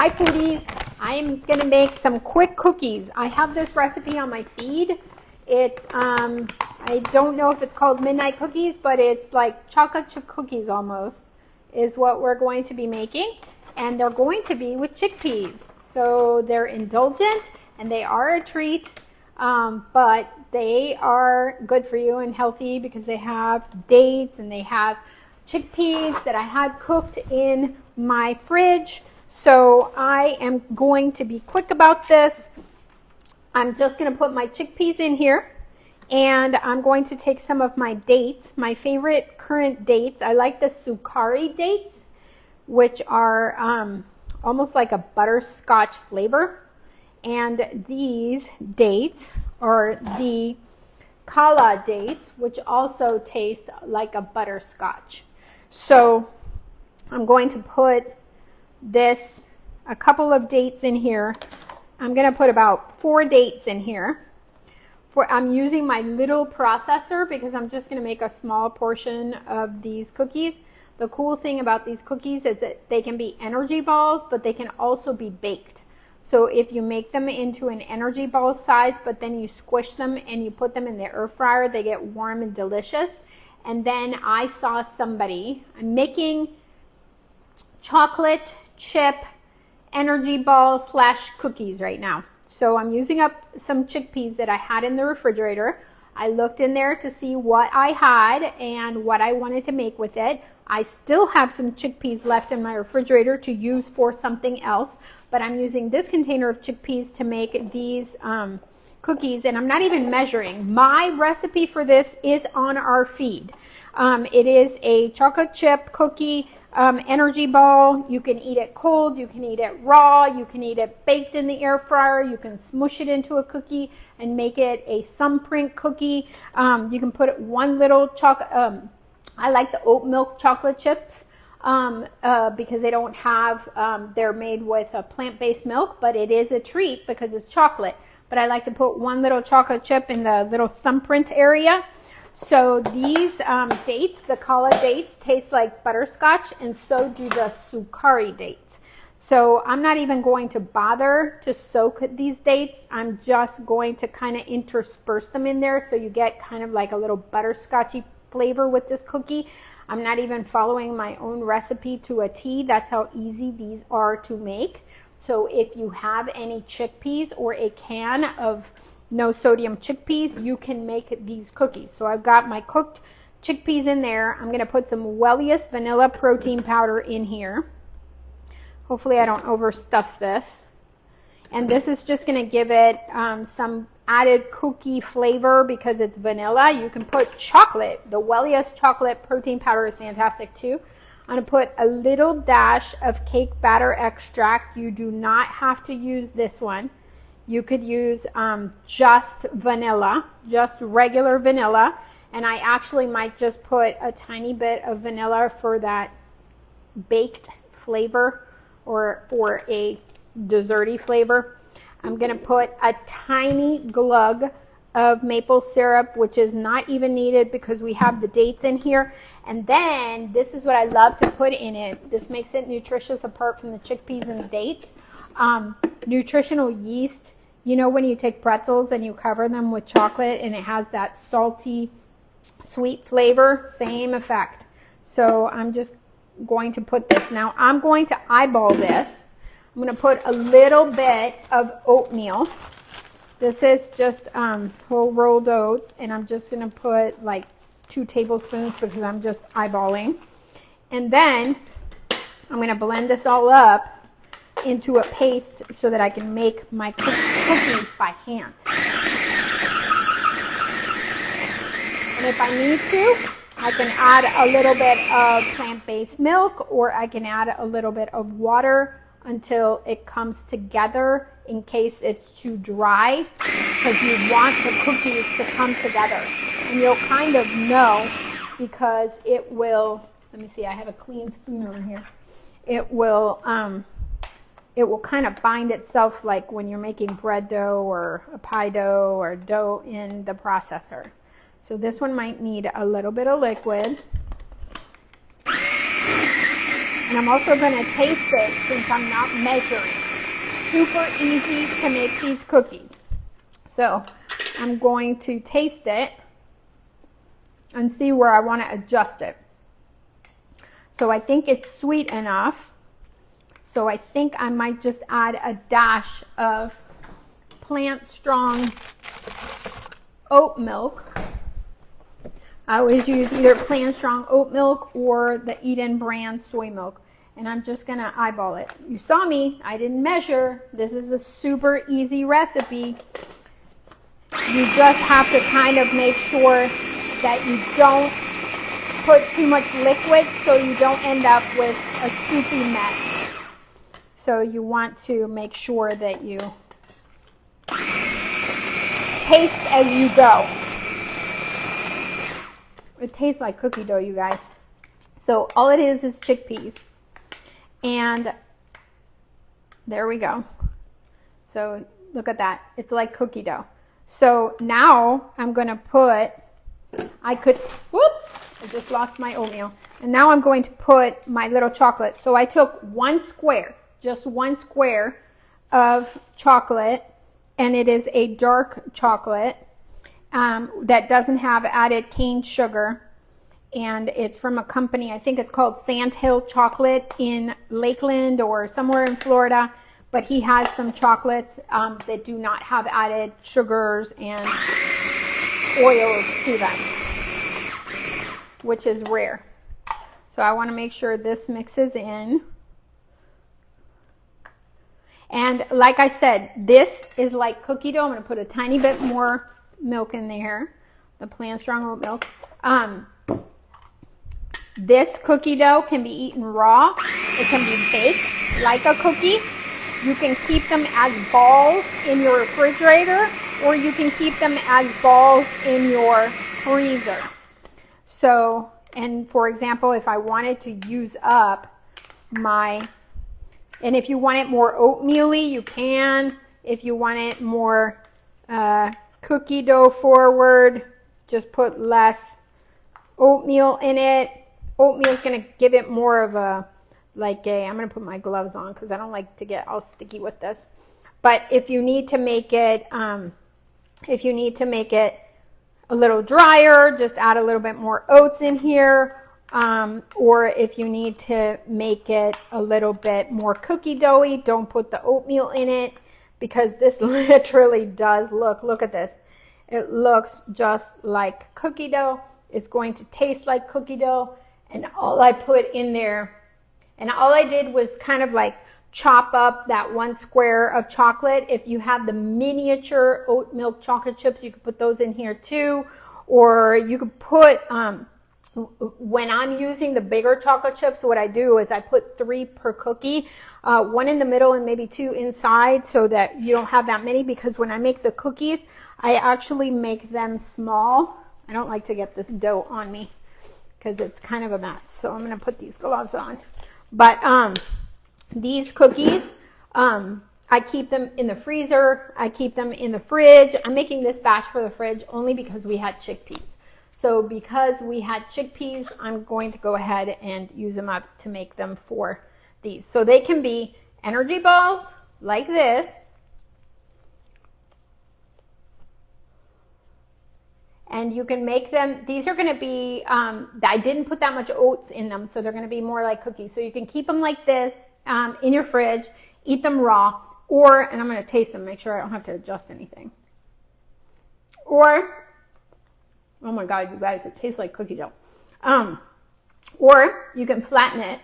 Hi foodies, I'm gonna make some quick cookies. I have this recipe on my feed. It's, I don't know if it's called midnight cookies, but it's like chocolate chip cookies almost is what we're going to be making. And they're going to be with chickpeas. So they're indulgent and they are a treat, but they are good for you and healthy because they have dates and they have chickpeas that I had cooked in my fridge. So I am going to be quick about this. I'm just going to put my chickpeas in here, and I'm going to take some of my dates, my favorite current dates. I like the Sukkari dates, which are almost like a butterscotch flavor. And these dates are the Khala dates, which also taste like a butterscotch. So I'm going to put a couple of dates in here. I'm going to put about 4 dates in here. I'm using my little processor because I'm just going to make a small portion of these cookies. The cool thing about these cookies is that they can be energy balls, but they can also be baked. So if you make them into an energy ball size, but then you squish them and you put them in the air fryer, they get warm and delicious. And then I saw somebody making chocolate chip energy ball / cookies right now. So I'm using up some chickpeas that I had in the refrigerator. I looked in there to see what I had and what I wanted to make with it. I still have some chickpeas left in my refrigerator to use for something else, but I'm using this container of chickpeas to make these cookies, and I'm not even measuring. My recipe for this is on our feed. It is a chocolate chip cookie energy ball. You can eat it cold, you can eat it raw, you can eat it baked in the air fryer, you can smush it into a cookie and make it a thumbprint cookie. You can put one little chocolate, I like the oat milk chocolate chips because they don't have, they're made with a plant-based milk, but it is a treat because it's chocolate. But I like to put one little chocolate chip in the little thumbprint area. So these dates, the Khala dates, taste like butterscotch, and so do the Sukkari dates. So I'm not even going to bother to soak these dates. I'm just going to kind of intersperse them in there so you get kind of like a little butterscotchy flavor with this cookie. I'm not even following my own recipe to a T. That's how easy these are to make. So if you have any chickpeas or a can of no sodium chickpeas, you can make these cookies. So I've got my cooked chickpeas in there. I'm going to put some Wellious vanilla protein powder in here. Hopefully I don't overstuff this. And this is just going to give it some added cookie flavor because it's vanilla. You can put chocolate. The Wellious chocolate protein powder is fantastic too. I'm going to put a little dash of cake batter extract. You do not have to use this one. You could use just vanilla, just regular vanilla. And I actually might just put a tiny bit of vanilla for that baked flavor or for a desserty flavor. I'm going to put a tiny glug of maple syrup, which is not even needed because we have the dates in here. And then this is what I love to put in it. This makes it nutritious apart from the chickpeas and the dates. Nutritional yeast. You know when you take pretzels and you cover them with chocolate and it has that salty, sweet flavor? Same effect. So I'm just going to put this. Now I'm going to eyeball this. I'm going to put a little bit of oatmeal. This is just whole rolled oats, and I'm just going to put like 2 tablespoons because I'm just eyeballing. And then I'm going to blend this all up into a paste so that I can make my cookies by hand. And if I need to, I can add a little bit of plant-based milk, or I can add a little bit of water until it comes together in case it's too dry, because you want the cookies to come together. And you'll kind of know because it will, let me see, I have a clean spoon over here. It will kind of bind itself like when you're making bread dough or a pie dough or dough in the processor. So this one might need a little bit of liquid. And I'm also going to taste it since I'm not measuring. Super easy to make these cookies. So I'm going to taste it and see where I want to adjust it. So I think it's sweet enough. So I think I might just add a dash of Plantstrong oat milk. I always use either Plantstrong oat milk or the Eden brand soy milk. And I'm just going to eyeball it. You saw me. I didn't measure. This is a super easy recipe. You just have to kind of make sure that you don't put too much liquid so you don't end up with a soupy mess. So you want to make sure that you taste as you go. It tastes like cookie dough, you guys. So all it is chickpeas. And there we go. So look at that. It's like cookie dough. So now I'm going to put, whoops, I just lost my oatmeal. And now I'm going to put my little chocolate. So I took one square, just one square of chocolate, and it is a dark chocolate that doesn't have added cane sugar. And it's from a company, I think it's called Sand Hill Chocolate in Lakeland or somewhere in Florida. But he has some chocolates that do not have added sugars and oils to them, which is rare. So I want to make sure this mixes in. And like I said, this is like cookie dough. I'm going to put a tiny bit more milk in there, the Plantstrong oat milk. This cookie dough can be eaten raw. It can be baked like a cookie. You can keep them as balls in your refrigerator, or you can keep them as balls in your freezer. So, and for example, if I wanted to use up and if you want it more oatmeal-y, you can. If you want it more cookie dough forward, just put less oatmeal in it. Oatmeal is going to give it more of a, I'm going to put my gloves on because I don't like to get all sticky with this. But if you need to make it, a little drier, just add a little bit more oats in here. Or if you need to make it a little bit more cookie doughy, don't put the oatmeal in it, because this literally does look at this. It looks just like cookie dough. It's going to taste like cookie dough. And all I put in there, and all I did was kind of like chop up that one square of chocolate. If you have the miniature oat milk chocolate chips, you could put those in here too. Or you could put, when I'm using the bigger chocolate chips, what I do is I put 3 per cookie, 1 in the middle and maybe 2 inside, so that you don't have that many, because when I make the cookies, I actually make them small. I don't like to get this dough on me because it's kind of a mess. So I'm going to put these gloves on. But these cookies, I keep them in the freezer. I keep them in the fridge. I'm making this batch for the fridge only because we had chickpeas. So because we had chickpeas, I'm going to go ahead and use them up to make them for these. So they can be energy balls like this. And you can make them, these are going to be, I didn't put that much oats in them, so they're going to be more like cookies. So you can keep them like this in your fridge, eat them raw, or, and I'm going to taste them, make sure I don't have to adjust anything. Or, oh my God, you guys, it tastes like cookie dough. Or you can flatten it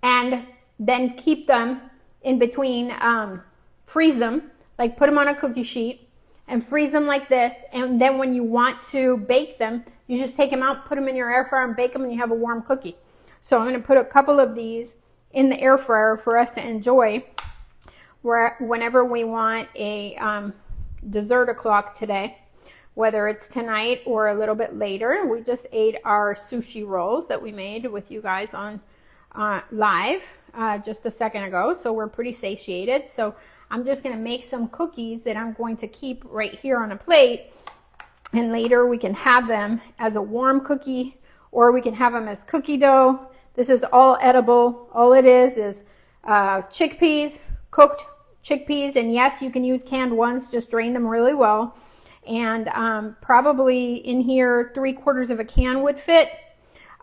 and then keep them in between, freeze them, like put them on a cookie sheet and freeze them like this. And then when you want to bake them, you just take them out, put them in your air fryer and bake them, and you have a warm cookie. So I'm going to put a couple of these in the air fryer for us to enjoy whenever we want a dessert o'clock today, whether it's tonight or a little bit later. We just ate our sushi rolls that we made with you guys on live just a second ago, so we're pretty satiated. So I'm just going to make some cookies that I'm going to keep right here on a plate, and later we can have them as a warm cookie, or we can have them as cookie dough. This is all edible. All it is chickpeas, cooked chickpeas. And yes, you can use canned ones. Just drain them really well. And probably in here, 3/4 of a can would fit.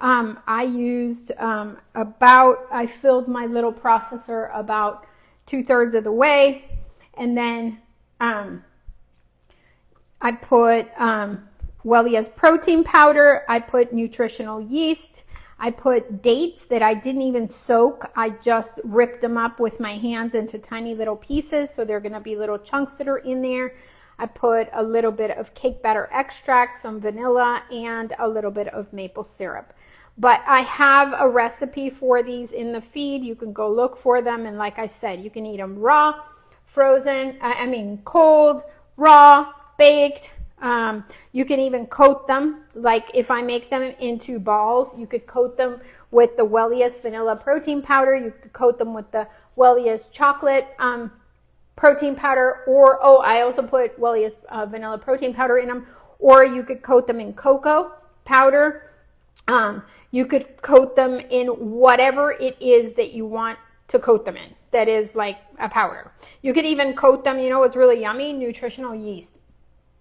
I used I filled my little processor about 2/3 of the way. And then I put Wellious protein powder. I put nutritional yeast. I put dates that I didn't even soak. I just ripped them up with my hands into tiny little pieces. So they're going to be little chunks that are in there. I put a little bit of cake batter extract, some vanilla, and a little bit of maple syrup. But I have a recipe for these in the feed. You can go look for them. And like I said, you can eat them raw, frozen, cold, raw, baked. You can even coat them. Like if I make them into balls, you could coat them with the Wellious vanilla protein powder. You could coat them with the Wellious chocolate protein powder, or I also put Wellious vanilla protein powder in them, or you could coat them in cocoa powder. You could coat them in whatever it is that you want to coat them in, that is like a powder. You could even coat them, you know what's really yummy? Nutritional yeast,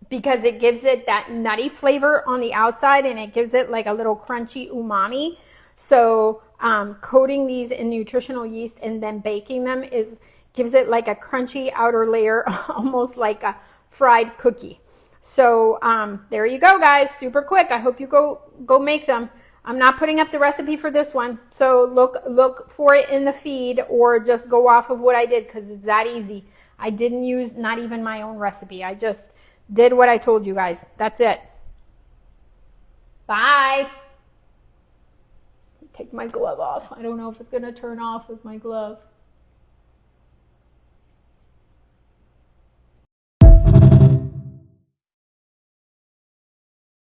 because it gives it that nutty flavor on the outside and it gives it like a little crunchy umami. So coating these in nutritional yeast and then baking them gives it like a crunchy outer layer, almost like a fried cookie. So there you go, guys. Super quick. I hope you go make them. I'm not putting up the recipe for this one, so look for it in the feed, or just go off of what I did, because it's that easy. I didn't use not even my own recipe. I just did what I told you guys. That's it. Bye. Take my glove off. I don't know if it's going to turn off with my glove.